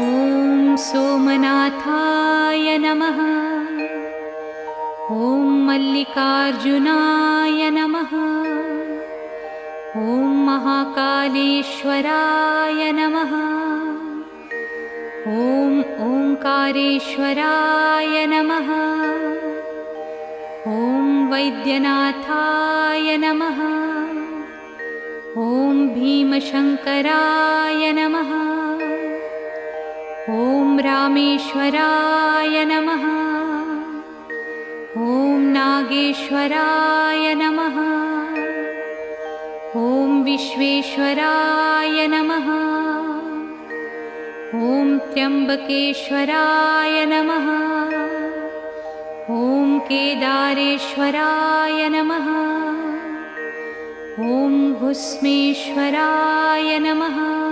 ॐ सोमनाथाय नमः। ॐ मल्लिकार्जुनाय नमः। ॐ महाकालेश्वराय नमः। ॐ ओंकारेश्वराय नमः। ॐ वैद्यनाथाय नमः। ॐ भीमशङ्कराय नमः। ॐ रामेश्वराय नमः। ॐ नागेश्वराय नमः। ॐ विश्वेश्वराय नमः। ॐ त्र्यम्बकेश्वराय नमः। ॐ केदारेश्वराय नमः। ॐ भुस्मेश्वराय नमः।